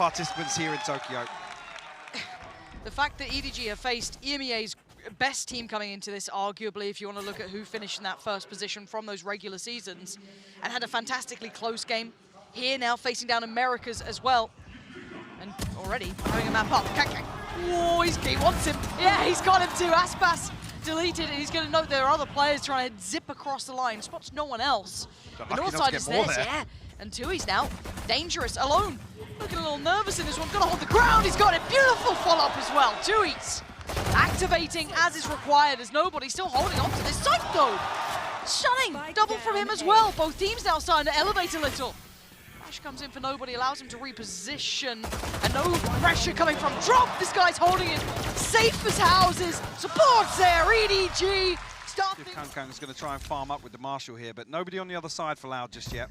participants here in Tokyo. The fact that EDG have faced EMEA's best team coming into this, arguably, if you want to look at who finished in that first position from those regular seasons, and had a fantastically close game. Here now facing down Americas as well. And already having a map up. Kankang. Oh, he wants him. Yeah, he's got him too. Aspas deleted, and he's going to note there are other players trying to zip across the line. Spots no one else. The north side is theirs, yeah. And Tui's now dangerous, alone. Looking a little nervous in this one. Gonna hold the ground. He's got it. Beautiful follow-up as well. Tui's activating as is required, as nobody's still holding on to this site though. Stunning. Double from him as well. Both teams now starting to elevate a little. Flash comes in for nobody, allows him to reposition. And no pressure coming from Drop. This guy's holding it safe as houses. Supports there. EDG. Kankang's going to try and farm up with the Marshal here, but nobody on the other side for Loud just yet.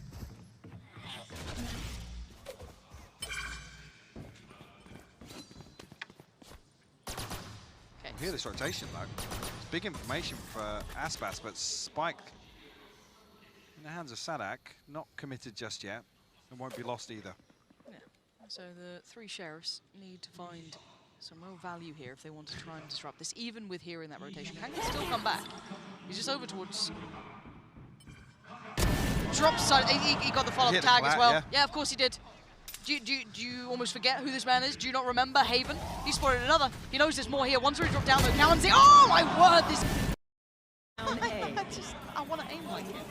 Hear this rotation though. It's big information for Aspas, but Spike in the hands of Sadak, not committed just yet, and won't be lost either. Yeah. So the three sheriffs need to find some real value here if they want to try and disrupt this, even with here in that rotation. Can still come back. He's just over towards Drop side. He got the follow-up tag as well. Yeah, of course he did. Do you almost forget who this man is? Do you not remember Haven? He spotted another. He knows there's more here. Once we drop down though, Kalanzi. Oh my word! This. I want to aim like him.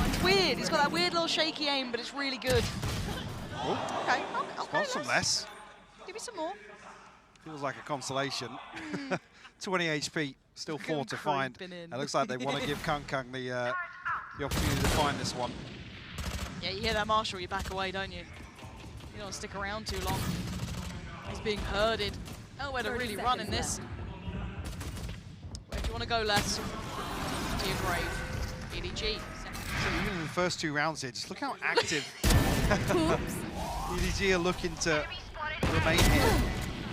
It's weird. He's got that weird little shaky aim, but it's really good. Oh. Okay. Want some less. Give me some more. Feels like a consolation. 20 HP, still 4 to find. It looks like they want to give Kankang the opportunity to find this one. Yeah, you hear that, Marshall, you back away, don't you? You don't want to stick around too long. He's being herded. Nowhere to really run in this. Where do you want to go, Les? To your grave. EDG. So even in the first 2 rounds here, just look how active EDG are looking to remain here.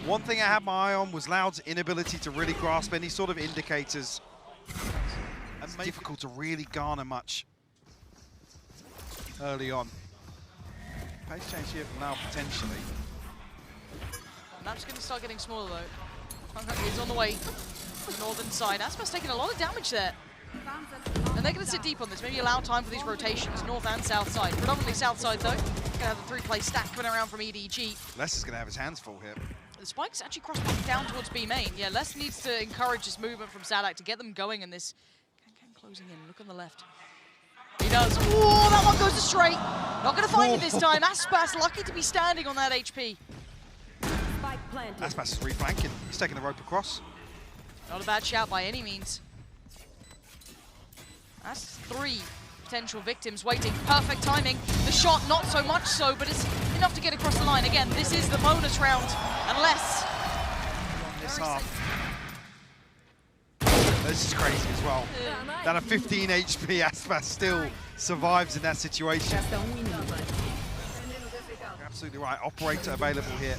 One thing I had my eye on was Loud's inability to really grasp any sort of indicators. It's difficult to really garner much early on. Pace change here from Loud potentially. Map's going to start getting smaller though. Kankang is on the way to the northern side. Aspas taking a lot of damage there. And they're going to sit deep on this. Maybe allow time for these rotations, north and south side. Predominantly south side though. Going to have the 3-play stack coming around from EDG. Les is going to have his hands full here. The spike's actually crossed back down towards B main. Yeah, Les needs to encourage this movement from Sadak to get them going in this. Kankang closing in. Look on the left. He does. Oh, that one goes astray. Not going to find it this time. Aspas lucky to be standing on that HP. Aspas is reflanking. He's taking the rope across. Not a bad shout by any means. That's 3 potential victims waiting. Perfect timing. The shot, not so much so, but it's enough to get across the line. Again, this is the bonus round, unless... This half. This is crazy as well. That a 15 HP Aspas still survives in that situation. You're absolutely right. Operator available here.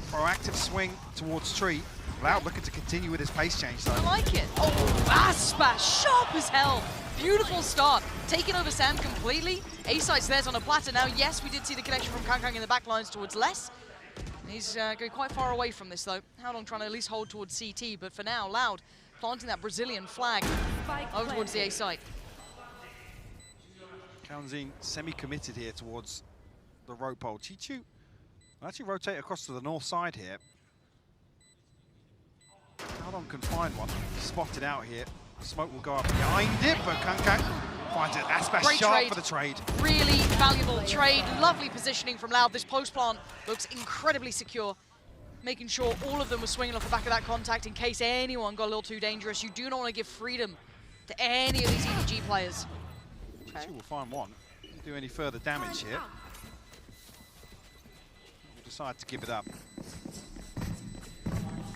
Proactive swing towards tree. Loud looking to continue with his pace change though. I like it. Oh, Aspas, sharp as hell. Beautiful start. Taking over Sam completely. A-Site's theirs on a platter now. Yes, we did see the connection from Kankang in the back lines towards Les. He's going quite far away from this though. How long trying to at least hold towards CT, but for now, Loud planting that Brazilian flag over towards the A-Site. Kalanzi semi-committed here towards the rope pole. Chichu will actually rotate across to the north side here. Aldon can find one. Spotted out here. Smoke will go up behind it, but Kankang finds it. Aspas sharp for the trade. Really valuable trade. Lovely positioning from Loud. This post plant looks incredibly secure. Making sure all of them were swinging off the back of that contact in case anyone got a little too dangerous. You do not want to give freedom to any of these EDG players. Okay. We'll find one. Didn't do any further damage here. We'll decide to give it up.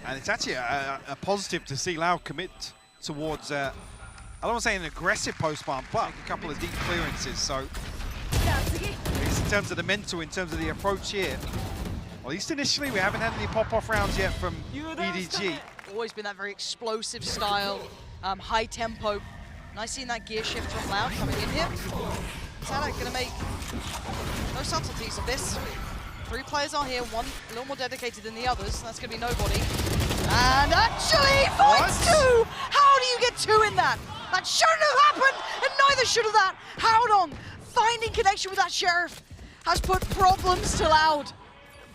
And it's actually a positive to see Loud commit towards, I don't want to say an aggressive post plant, but a couple of deep clearances. So, in terms of the mental, in terms of the approach here, at least initially, we haven't had any pop-off rounds yet from EDG. Always been that very explosive style, high tempo. Nice seeing that gear shift from Loud coming in here. Sadak going to make no subtleties of this. 3 players are here, one a little more dedicated than the others. That's going to be nobody. And actually finds 2! How do you get 2 in that? That shouldn't have happened, and neither should have that. Haodong finding connection with that Sheriff has put problems to Loud.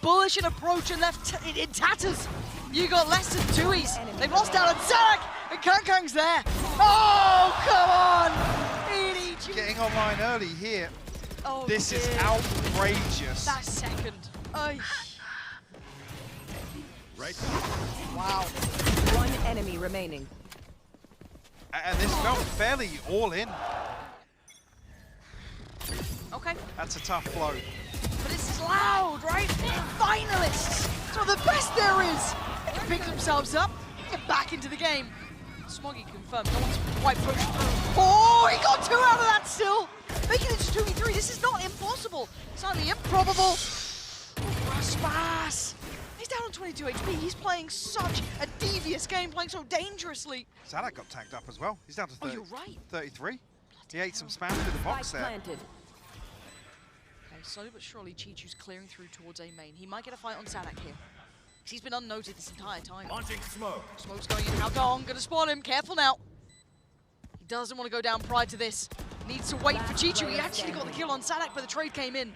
Bullish in approach and left in tatters. You got less than 2-ies. They've lost out on Zarak, and Kangkang's there. Oh, come on! EDG. Getting online early here. Oh, this is dear. outrageous. That second. Ay. Right. Wow. 1 enemy remaining. And this felt fairly all in. Okay. That's a tough blow. But this is Loud, right? Finalists. Some of the best there is. They can pick themselves up, get back into the game. Smoggy confirmed. No one's quite pushed through. Oh, he got 2 out of that still. Making it to 2v3. This is not impossible. Slightly improbable. Raspas. He's down on 22 HP. He's playing such a devious game, playing so dangerously. Zarak got tagged up as well. He's down to Oh, you're right. 33. He ate some spam through the box Spike there. planted. Okay, slowly but surely, Chichu's clearing through towards A main. He might get a fight on Zarak here. He's been unnoted this entire time. Launching smoke. Smoke's going in. Haodong gonna spawn him. Careful now. He doesn't want to go down prior to this. Needs to wait for Chichu. He actually got the kill on Zarak, but the trade came in.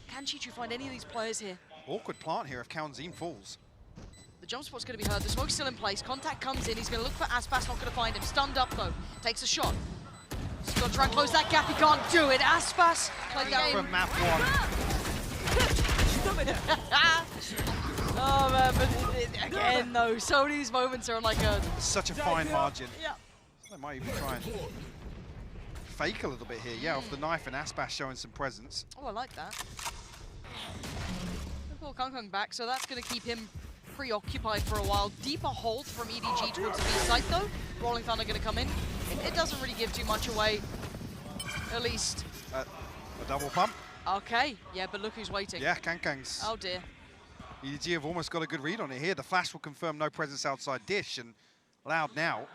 Can Chichu find any of these players here? Awkward plant here if Kaunzin falls. The jump spot's going to be heard. The smoke's still in place. Contact comes in. He's going to look for Aspas. Not going to find him. Stunned up, though. Takes a shot. He's got to try and close that gap. He can't do it. Aspas. Play the game. From map 1. Oh, man. But again, though, so many of these moments are on like a... Such a fine margin. Yeah. They might even try and fake a little bit here. Yeah, off the knife, and Aspas showing some presence. Oh, I like that. Pull Kangkang back, so that's going to keep him preoccupied for a while. Deeper hold from EDG towards the B site, though. Rolling Thunder going to come in. It doesn't really give too much away, at least. A double pump. Okay, yeah, but look who's waiting. Yeah, Kangkang's. Oh, dear. EDG have almost got a good read on it here. The flash will confirm no presence outside Dish, and Loud now.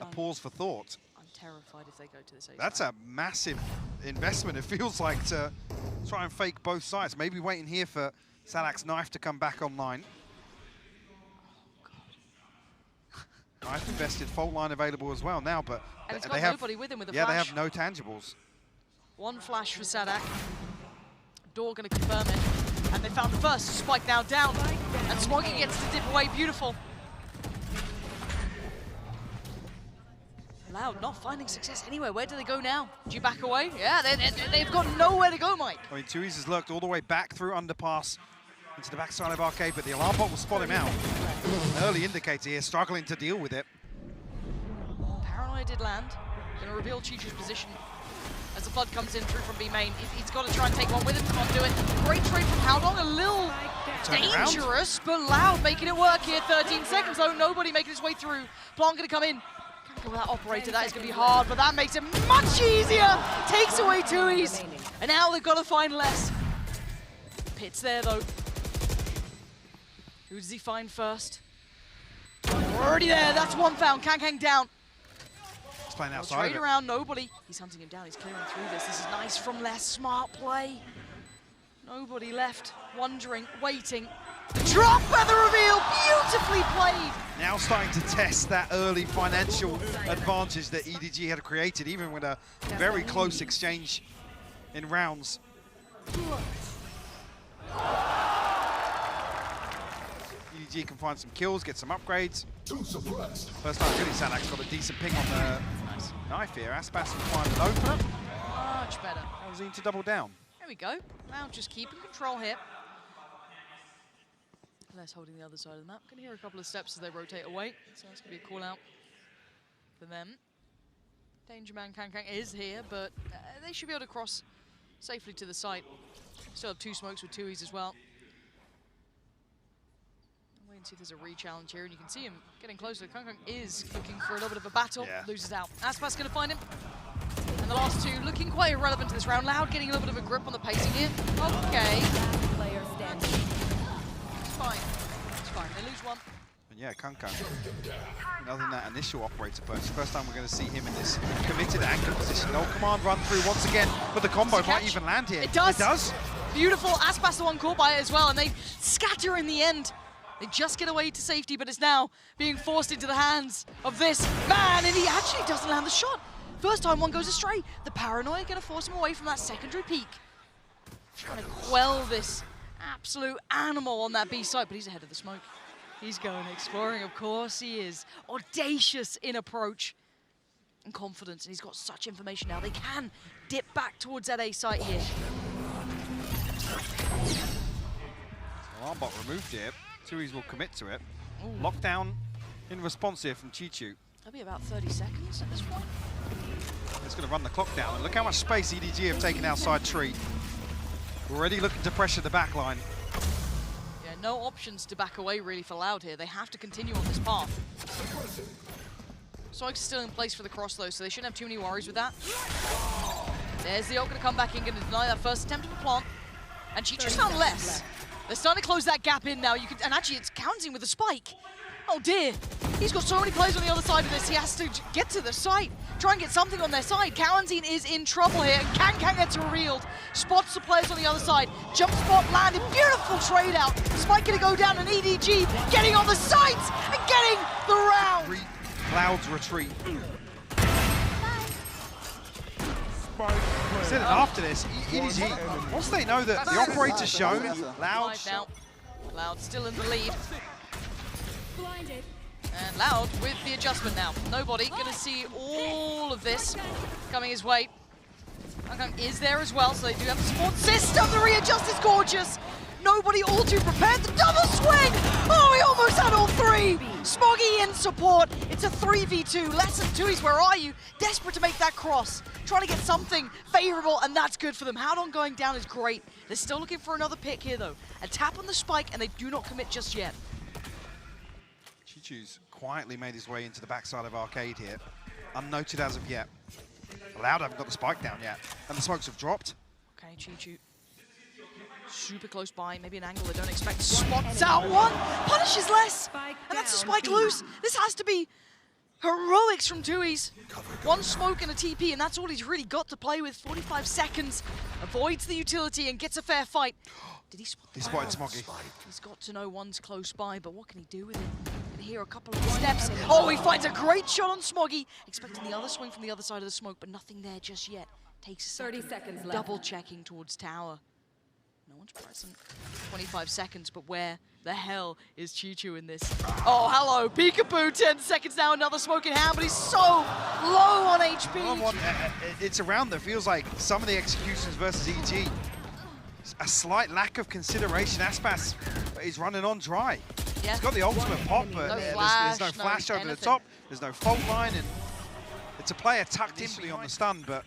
A pause for thought. I'm terrified if they go to this A That's site. a massive investment, it feels like, to try and fake both sides. Maybe waiting here for Zarak's knife to come back online. Knife invested, fault line available as well now, but And it's got they have nobody with him with the yeah, flash. they have no tangibles. One flash for Zarak. Door going to confirm it. And they found the first. Spike now down. And Smoggy gets to dip away. Beautiful. Loud not finding success anywhere. Where do they go now? Do you back away? Yeah, they've got nowhere to go, Mike. I mean, 2E's has lurked all the way back through underpass into the backside of Arcade, but the alarm bot will spot him out. An early indicator here, struggling to deal with it. Paranoia did land. Going to reveal Chichu's position as the flood comes in through from B main. He's got to try and take one with him. Can't do it. Great trade from Haodong. A little Turn it around. dangerous, but Loud making it work here. 13 seconds though. Nobody making his way through. Plant going to come in. With that operator, that is going to be hard, but that makes it much easier. Takes away 2E's. And now they've got to find less. Pit's there, though. Who does he find first? We're already there. That's one found. Kangkang down. He's playing They'll outside trade of it. around. Nobody. He's hunting him down. He's clearing through this. This is nice from Les. Smart play. Nobody left. Wondering. Waiting. The drop and the reveal. Beautifully played. Now starting to test that early financial advantage that EDG had created, even with a very close exchange in rounds. EDG can find some kills, get some upgrades. First time really Zanak's got a decent ping on the knife here. Aspas can find an opener. Much better. Kaunzin to double down. There we go. Now just keeping control here. Les holding the other side of the map. Can hear a couple of steps as they rotate away, so that's going to be a call out for them. Danger Man Kangkang is here, but they should be able to cross safely to the site. Still have 2 smokes with 2E's as well. Wait and see if there's a re-challenge here, and you can see him getting closer. Kangkang is looking for a little bit of a battle, loses out. Aspas going to find him. And the last 2 looking quite irrelevant to this round. Loud getting a little bit of a grip on the pacing here. Okay. Player standing. It's fine. It's fine. They lose 1. And yeah, Kangkang, other than that initial operator purchase, first time we're going to see him in this committed anchor position. No command run through once again, but the combo might even land here. It does. It does. Beautiful. Aspas the one caught by it as well, and they scatter in the end. They just get away to safety, but it's now being forced into the hands of this man, and he actually doesn't land the shot. First time one goes astray. The paranoia gonna force him away from that secondary peak. Trying to quell this absolute animal on that B side, but he's ahead of the smoke. He's going exploring, of course he is. Audacious in approach and confidence, and he's got such information now. They can dip back towards that A site here. Alarmbot removed it. Tui's will commit to it. Ooh. Lockdown in response here from Chichu. That'll be about 30 seconds at this point. It's going to run the clock down. And look how much space EDG have taken outside tree. Already looking to pressure the back line. Yeah, no options to back away really for Loud here. They have to continue on this path. Soig's still in place for the cross though, so they shouldn't have too many worries with that. There's the ult going to come back in, going to deny that first attempt of the plant. And Chichu's found less. They're starting to close that gap in now. And actually it's counting with a spike. Oh dear. He's got so many players on the other side of this. He has to get to the site, try and get something on their side. Kalanzine is in trouble here. Kang gets revealed. Spots the players on the other side. Jump spot landed. Beautiful trade out. Spike going to go down, and EDG getting on the site and getting the round. Cloud's retreat. Said it after this, EDG, once they know that the operator's shown, Loud now. Loud still in the lead. And Loud with the adjustment now. Nobody gonna see all of this coming his way. Kang is there as well, so they do have the support system. The readjust is gorgeous. Nobody all too prepared. The double swing! Oh, he almost had all three! Smoggy in support. It's a 3v2. Less than Tui's, where are you? Desperate to make that cross. Trying to get something favorable, and that's good for them. Howdong going down is great. They're still looking for another pick here, though. A tap on the spike, and they do not commit just yet. Chichu's quietly made his way into the backside of Arcade here. Unnoted as of yet. Loud haven't got the spike down yet, and the smokes have dropped. Okay, Chichu. Super close by, maybe an angle they don't expect. Spots out one, punishes less, and that's a spike loose. This has to be heroics from Tui's. One smoke and a TP, and that's all he's really got to play with. 45 seconds, avoids the utility and gets a fair fight. Did he spot? He spotted Smoggy. He's got to know one's close by, but what can he do with it? Can hear a couple of steps. Oh, he finds a great shot on Smoggy. Expecting the other swing from the other side of the smoke, but nothing there just yet. Takes a second. 30 seconds left. Double checking towards tower. No one's present. 25 seconds, but where the hell is Chichu in this? Oh, hello, peekaboo, 10 seconds now, another smoke in hand, but he's so low on HP. It's around that feels like some of the executions versus EG. A slight lack of consideration. Aspas is running on dry. Yeah. He's got the ultimate pop, but No there's flash, no flash over the anything. top. There's no fault line, and it's a player tucked in on the stun, but...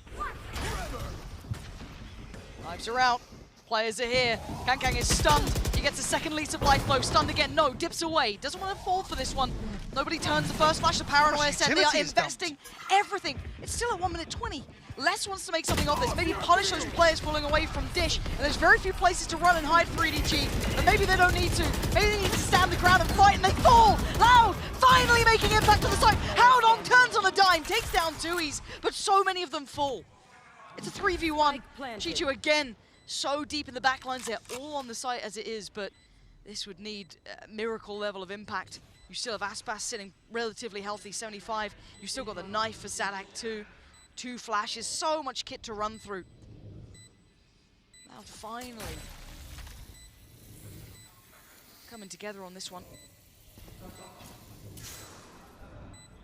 Lives are out. Players are here. Kang is stunned. He gets a second lease of life flow. Stunned again. No, dips away. Doesn't want to fall for this one. Nobody turns the first flash. The paranoia said they are investing everything. It's still at 1 minute 20. Les wants to make something of this. Maybe punish those players falling away from Dish. And there's very few places to run and hide for EDG. But maybe they don't need to. Maybe they need to stand the ground and fight, and they fall. Loud finally making impact on the side. Howdong turns on a dime. Takes down Tui's, but so many of them fall. It's a 3v1. Chichu again. So deep in the backlines, they're all on the site as it is, but this would need a miracle level of impact. You still have Aspas sitting relatively healthy, 75. You've still got the knife for Zadak too. 2 flashes, so much kit to run through. Now finally coming together on this one.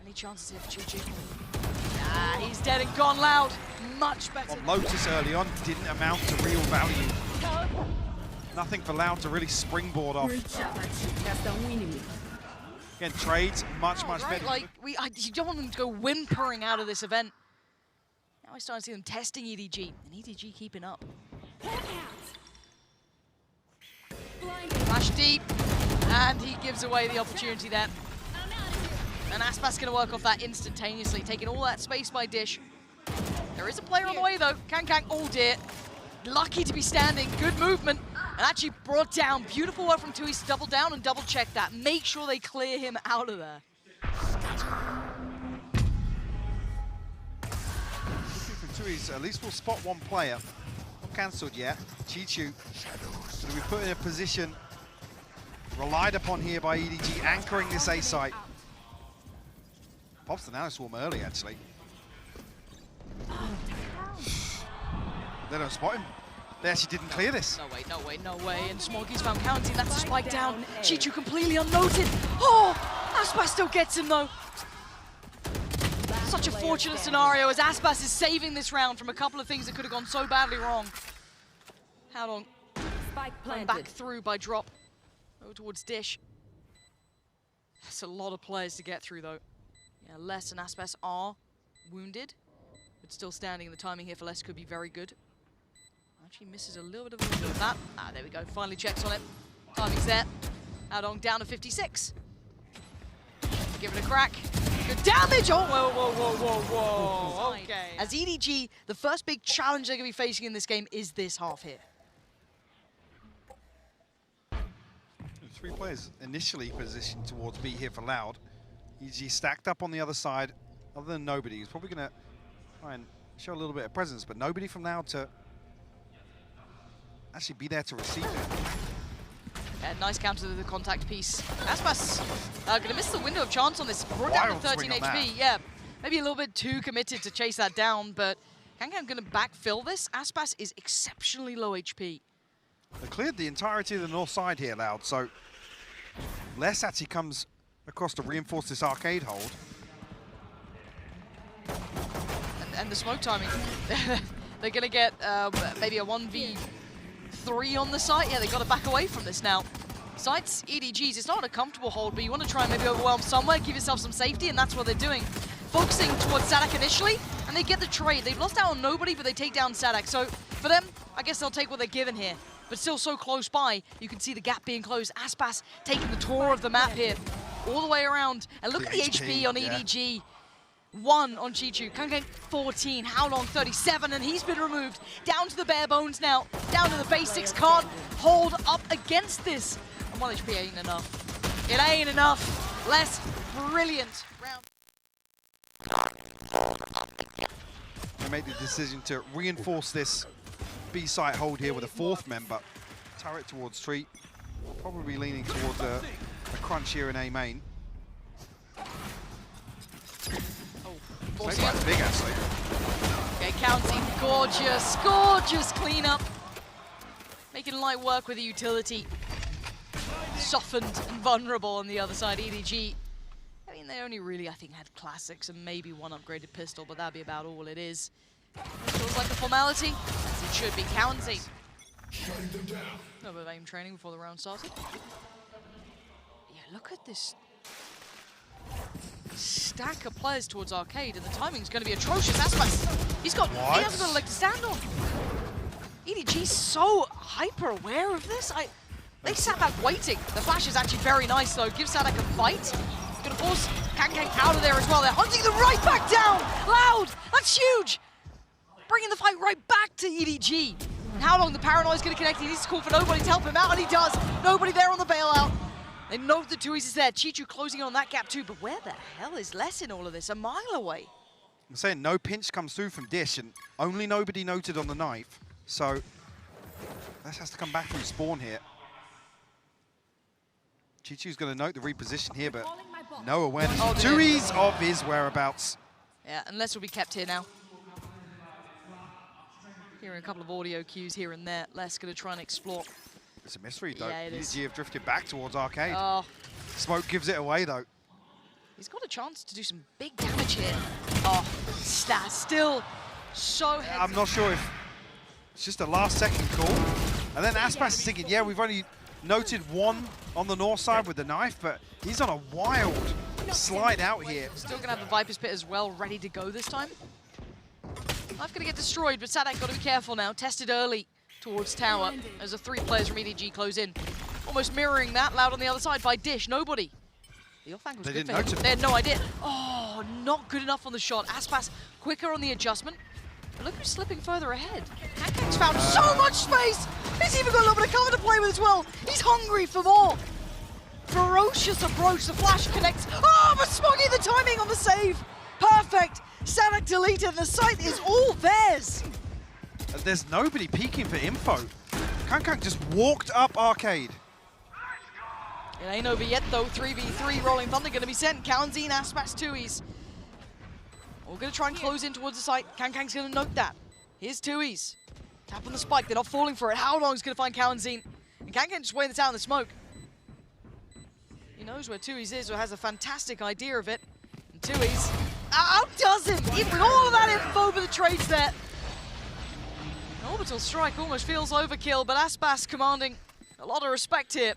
Any chances here for Chichu? Ah, he's dead and gone. Loud. Much better. Well, Lotus early on didn't amount to real value. Nothing for Loud to really springboard off. Again, trades much better. Like you don't want them to go whimpering out of this event. Now I start to see them testing EDG, and EDG keeping up. Flash deep, and he gives away the opportunity there. And Aspas gonna work off that instantaneously, taking all that space by Dish. There is a player on the way though. Kang, oh dear. Lucky to be standing, good movement. And actually brought down, beautiful work from Tui to double down and double check that. Make sure they clear him out of there. Tui's at least will spot one player. Not cancelled yet. Chichu going to be put in a position relied upon here by EDG, anchoring this A site. Pops the Nano Swarm early, actually. They don't spot him. They actually didn't clear this. No way, no way, no way. And Smoggy's found counting. That's a spike down. Chichu completely unnoted. Oh, Aspas still gets him though. Such a fortunate scenario as Aspas is saving this round from a couple of things that could have gone so badly wrong. How long? Going back through by drop. Over towards Dish. That's a lot of players to get through though. Yeah, Les and Aspas are wounded, but still standing. The timing here for Les could be very good. Actually misses a little bit of a window of that. Ah, there we go. Finally checks on it. Timing's there. Adong down to 56. Give it a crack. Good damage! Oh, whoa, whoa, whoa, whoa, whoa. Okay. As EDG, the first big challenge they're going to be facing in this game is this half here. 3 players initially positioned towards B here for Loud. EDG stacked up on the other side. Other than nobody, he's probably going to try and show a little bit of presence, but nobody from Loud to actually be there to receive it. Yeah, nice counter to the contact piece. Aspas going to miss the window of chance on this. Brought down to 13 HP. Yeah, maybe a little bit too committed to chase that down, but Kankan going to backfill this. Aspas is exceptionally low HP. They cleared the entirety of the north side here, Loud, so Les actually comes across to reinforce this arcade hold. And the smoke timing. They're going to get maybe a 1v3 on the site. Yeah, they got to back away from this now. Sites, EDGs, it's not a comfortable hold, but you want to try and maybe overwhelm somewhere, give yourself some safety, and that's what they're doing. Focusing towards Sadak initially, and they get the trade. They've lost out on nobody, but they take down Sadak. So for them, I guess they'll take what they're given here. But still so close by, you can see the gap being closed. Aspas taking the tour of the map here, all the way around. And look at the HP on EDG. 1 on Chichu. Kankan 14. How long? 37, and he's been removed. Down to the bare bones now. Down to the basics. Can't hold up against this. And 1 HP ain't enough. It ain't enough. Less brilliant round. They made the decision to reinforce this B site hold here with a 4th member. Turret towards Tree. Probably leaning towards a crunch here in A main. Quite big, actually. Okay, counting. Gorgeous, gorgeous cleanup. Making light work with the utility. Softened and vulnerable on the other side, EDG. I mean, they only really, I think, had classics and maybe 1 upgraded pistol, but that'd be about all it is. It feels like a formality, as it should be. Counting. A little bit of aim training before the round started. Yeah, look at this stack of players towards arcade, and the timing's going to be atrocious. Aspas, he hasn't got a leg to stand on. EDG's so hyper aware of this. They sat back waiting. The flash is actually very nice though. Gives Sadak a fight. Gonna force Kankan out of there as well. They're hunting them right back down. Loud, that's huge. Bringing the fight right back to EDG. And how long the Paranoid's gonna connect? He needs to call for nobody to help him out, and he does. Nobody there on the bailout. They know the Tuis is there. Chichu closing on that gap too, but where the hell is Les in all of this? A mile away. I'm saying no pinch comes through from Dish, and only nobody noted on the knife. So Les has to come back through spawn here. Chichu's going to note the reposition here, but no awareness. Tuis of his whereabouts. Yeah, and Les will be kept here now. Hearing a couple of audio cues here and there. Les going to try and explore. It's a mystery, though. Yeah, it is. EDG have drifted back towards arcade. Oh. Smoke gives it away, though. He's got a chance to do some big damage here. Oh, still so heavy. I'm not sure if it's just a last-second call. And then Aspas is thinking, yeah, we've only noted 1 on the north side with the knife, but he's on a wild slide out here. Still going to have the Viper's Pit as well, ready to go this time. Knife going to get destroyed, but Sadak got to be careful now. Tested early towards tower as the 3 players from EDG close in. Almost mirroring that, Loud on the other side by Dish. Nobody. The off-angle was good for him. They had no idea. Oh, not good enough on the shot. Aspas quicker on the adjustment. But look who's slipping further ahead. Kankan's found so much space! He's even got a little bit of cover to play with as well. He's hungry for more. Ferocious approach. The flash connects. Oh, but Smoggy, the timing on the save. Perfect. Sadak deleted. The site is all theirs. There's nobody peeking for info. Kankang just walked up Arcade. It ain't over yet though. 3v3 Rolling Thunder gonna be sent. Kaunzine, Aspas, Tui's. We're gonna try and close in towards the site. Kankang's gonna note that. Here's Tui's. Tap on the spike, they're not falling for it. How long is gonna find Kaunzine? And Kankang just waiting this out in the smoke. He knows where Tui's is, or has a fantastic idea of it. And Tui's outdoes him! Even with all of that info for the trades there. An orbital strike almost feels overkill, but Aspas commanding a lot of respect here.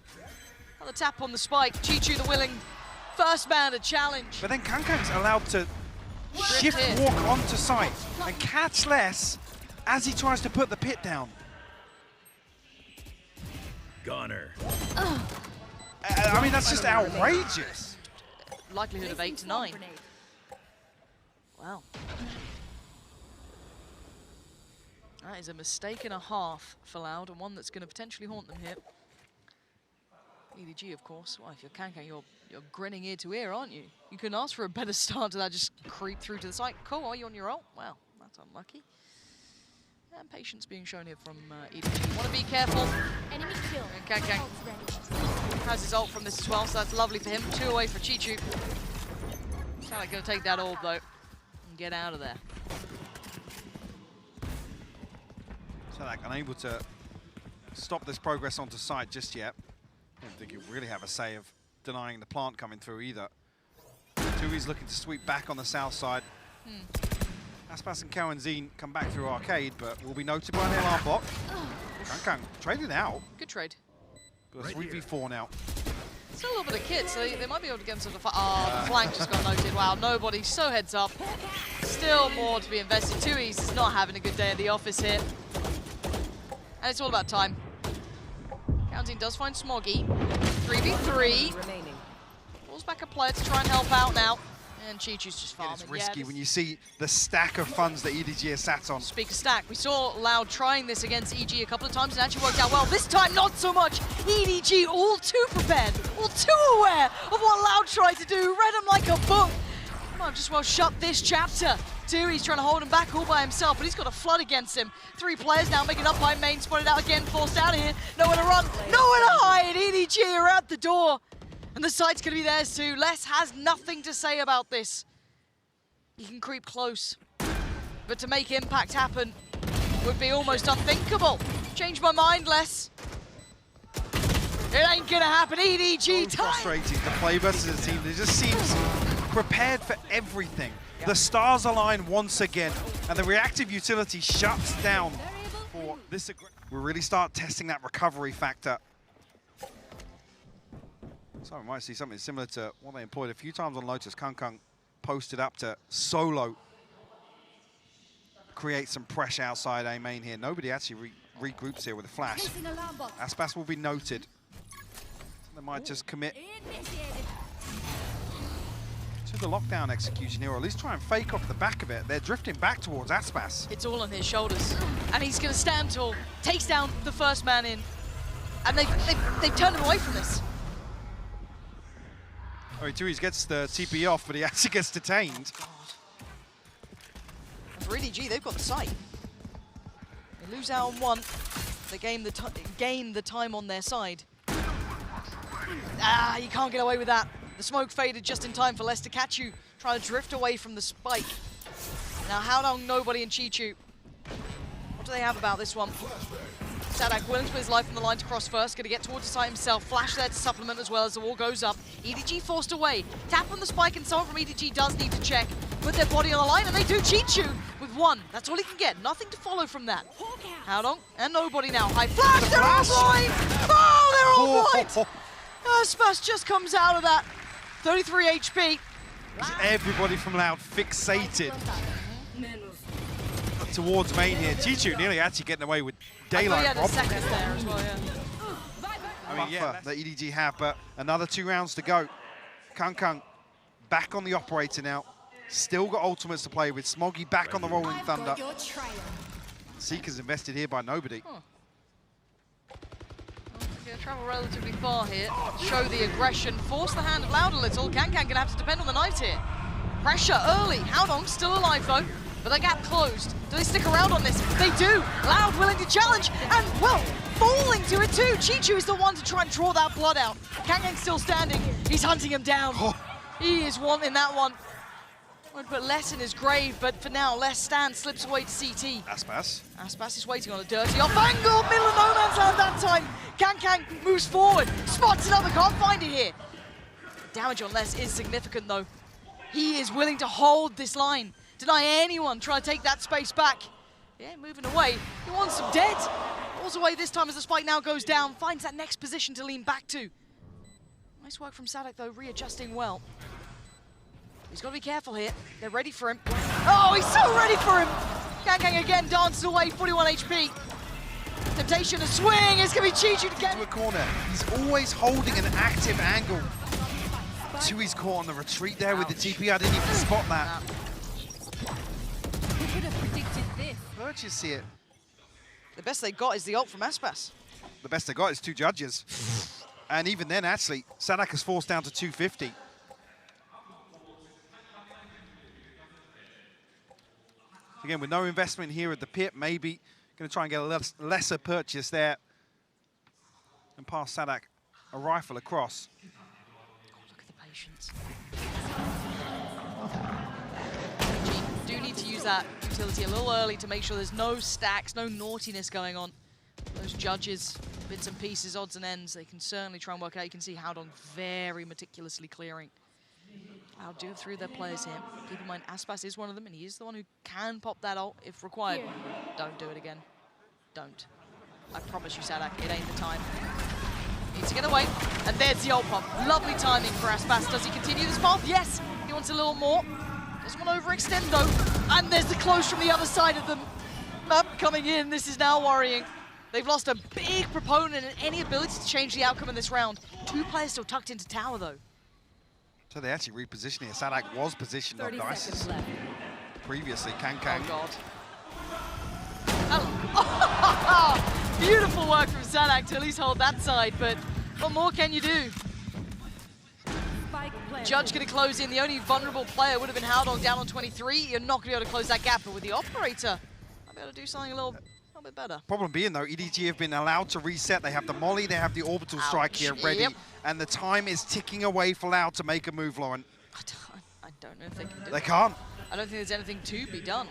Another tap on the spike. Chichu the willing first man to challenge. But then Kankang's allowed to shift walk onto site and catch less as he tries to put the pit down. Goner. I mean, that's just outrageous. Likelihood of 8 to 9. Wow. That is a mistake and a half for Loud, and one that's going to potentially haunt them here. EDG, of course. Well, if you're Kankang, you're grinning ear to ear, aren't you? You couldn't ask for a better start to that, just creep through to the site. Cool, are you on your ult? Wow, that's unlucky. And patience being shown here from EDG. Want to be careful. Enemy kill. And Kankang has his ult from this as well, so that's lovely for him. 2 away for Chichu. Sound like going to take that orb, though, and get out of there. Sadak unable to stop this progress onto site just yet. I don't think he'll really have a say of denying the plant coming through either. Tui's looking to sweep back on the south side. Aspas and Kaunzine come back through Arcade, but will be noted by an alarm bot. Kankang traded out. Good trade. Got a 3v4 now. Still a little bit of kits, so they might be able to get themselves a fight. Oh, the flank just got noted. Wow, nobody. So heads up. Still more to be invested. Tui's is not having a good day at the office here. And it's all about time. Kaunzine does find Smoggy. 3v3. Remaining. Pulls back a player to try and help out now. And Chichu's just farming. It's risky Yeah, when you see the stack of funds that EDG has sat on. Speak of stack, we saw Loud trying this against EG a couple of times and actually worked out well. This time, not so much. EDG all too prepared, all too aware of what Loud tried to do. Read him like a book. Might have just well shut this chapter. He's trying to hold him back all by himself, but he's got a flood against him. 3 players now making up by main, spotted out again, forced out of here. Nowhere to run, nowhere to hide. EDG are out the door. And the site's going to be theirs too. Les has nothing to say about this. He can creep close. But to make impact happen would be almost unthinkable. Change my mind, Les. It ain't going to happen. EDG time. Frustrating to play versus a team that just seems prepared for everything. The stars align once again, and the reactive utility shuts down for this. We really start testing that recovery factor. So we might see something similar to what they employed a few times on Lotus. Kankang posted up to solo. Create some pressure outside A main here. Nobody actually regroups here with a flash. Aspas will be noted. They might just commit to the lockdown execution here, or at least try and fake off the back of it. They're drifting back towards Aspas. It's all on his shoulders. And he's going to stand tall, takes down the first man in. And they've turned him away from this. Oh, Tui's gets the TP off, but he actually gets detained. And for EDG, they've got the site. They lose out on 1. They gain the time on their side. Ah, you can't get away with that. The smoke faded just in time for Les to catch you, trying to drift away from the spike. Now, how long nobody in Chichu? What do they have about this one? Sadak willing to put his life on the line to cross first, going to get towards the site himself. Flash there to supplement as well as the wall goes up. EDG forced away. Tap on the spike, and someone from EDG does need to check. Put their body on the line, and they do Chichu with 1. That's all he can get. Nothing to follow from that. How long? And nobody now. High flash, they're all blind! Oh, they're all blind! Aspas just comes out of that. 33 HP. Everybody from Loud fixated towards main here. Chichu nearly actually getting away with daylight. He had a second there as well, yeah. I mean, yeah, that EDG have, but another 2 rounds to go. Kankang back on the operator now. Still got ultimates to play with. Smoggy back on the Rolling Thunder. Seeker's invested here by nobody. Going to travel relatively far here, show the aggression, force the hand of Loud a little. Kankang going to have to depend on the knives here. Pressure early. Howdong still alive though. But the gap closed. Do they stick around on this? They do. Loud willing to challenge, and well, falling to it too. Chichu is the one to try and draw that blood out. Kangkang's still standing. He's hunting him down. Oh. He is wanting that one. Would put Les in his grave, but for now, Les stands, slips away to CT. Aspas is waiting on a dirty off angle, middle of no man's land that time. Kangkang moves forward, spots another, can't find it here. Damage on Les is significant though. He is willing to hold this line, deny anyone try to take that space back. Yeah, moving away. He wants him dead. Falls away this time as the spike now goes down, finds that next position to lean back to. Nice work from Sadak though, readjusting well. He's got to be careful here. They're ready for him. Oh, he's so ready for him! Kangkang again dances away, 41 HP. Temptation, a swing, it's going to be Chichu again. To a corner. He's always holding an active angle to his core on the retreat there with the TP. I didn't even spot that. Who could have predicted this? Purchase here. The best they got is the ult from Aspas. The best they got is 2 judges. And even then, actually, Sadak is forced down to 250. Again, with no investment here at the pit, maybe going to try and get a lesser purchase there and pass Sadak a rifle across. Oh, look at the patience. Do need to use that utility a little early to make sure there's no stacks, no naughtiness going on. Those judges, bits and pieces, odds and ends, they can certainly try and work out. You can see Howdon very meticulously clearing. I'll do through their players here. Keep in mind, Aspas is one of them, and he is the one who can pop that ult if required. Don't do it again. Don't. I promise you, Sadak, it ain't the time. Needs to get away, and there's the ult pop. Lovely timing for Aspas. Does he continue this path? Yes. He wants a little more. Doesn't want to overextend, though. And there's the close from the other side of them. Map coming in. This is now worrying. They've lost a big proponent and any ability to change the outcome in this round. 2 players still tucked into tower, though. So they actually repositioning it. Sadak was positioned on 30 dice seconds left. previously. Kangkang. Oh, God. Oh. Beautiful work from Sadak to at least hold that side, but what more can you do? Spike planted. Judge going to close in. The only vulnerable player would have been Howdong down on 23. You're not going to be able to close that gap, but with the operator, I'll be able to do something a little bit better. Problem being, though, EDG have been allowed to reset. They have the molly, they have the orbital strike here ready, and the time is ticking away for Loud to make a move, Lauren. I don't know if they can do it. They can't. I don't think there's anything to be done.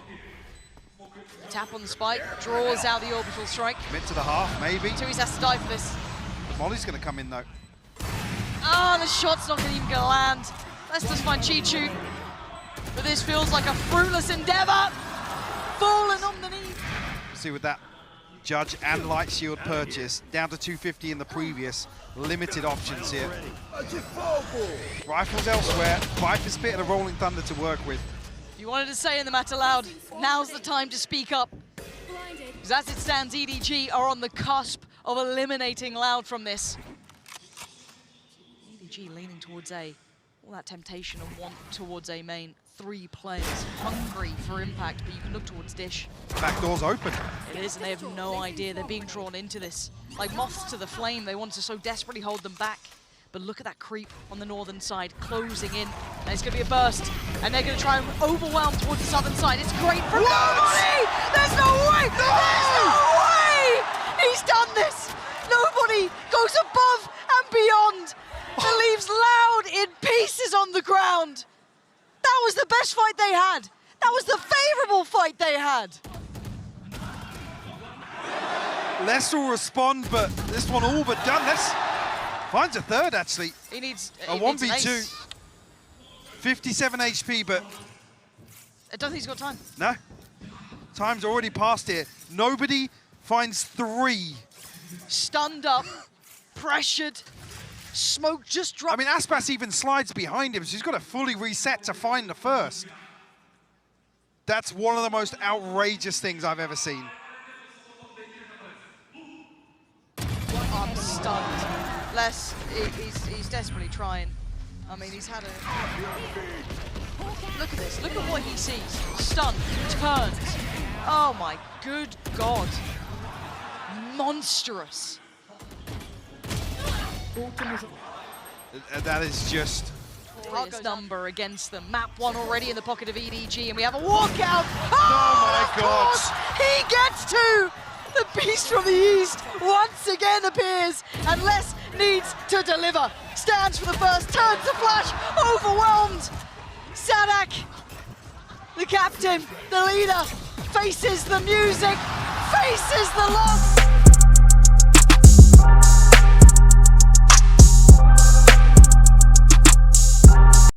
Tap on the spike, draws out the orbital strike. Mid to the half, maybe. Tuis has to die for this. Molly's going to come in, though. Ah, the shot's not even going to land. Let's just find Chichu. But this feels like a fruitless endeavor. Falling on the knee. See, with that Judge and Light Shield purchase, down to 250 in the previous, limited options here. Rifles elsewhere, Viper's Spit and a Rolling Thunder to work with. You wanted to say in the matter loud, now's the time to speak up. Because as it stands, EDG are on the cusp of eliminating Loud from this. EDG leaning towards A. All that temptation and want towards A main. 3 players hungry for impact, but you can look towards Dish. Back door's open. It is, and they have no idea. They're being drawn into this. Like moths to the flame, they want to so desperately hold them back. But look at that creep on the northern side, closing in. And it's going to be a burst, and they're going to try and overwhelm towards the southern side. It's great for nobody! There's no way! No! There's no way! He's done this! Nobody goes above and beyond. That leaves Loud in pieces on the ground. That was the best fight they had. That was the favorable fight they had. Les will respond, but this one all but done. Les finds a third, actually. He needs a 1v2. 57 HP, but... I don't think he's got time. No. Time's already passed here. Nobody finds 3. Stunned up, pressured. Smoke just dropped. I mean, Aspas even slides behind him, so he's got to fully reset to find the first. That's one of the most outrageous things I've ever seen. I'm stunned. Les, he's desperately trying. I mean, he's had a... Look at this. Look at what he sees. Stunned, turns. Oh my good God. Monstrous. That is just deadliest number against them. Map 1 already in the pocket of EDG, and we have a walkout. Oh my God. He gets two! The beast from the east once again appears, and Les needs to deliver. Stands for the first, turns to flash, overwhelmed. Sadak, the captain, the leader, faces the music, faces the loss.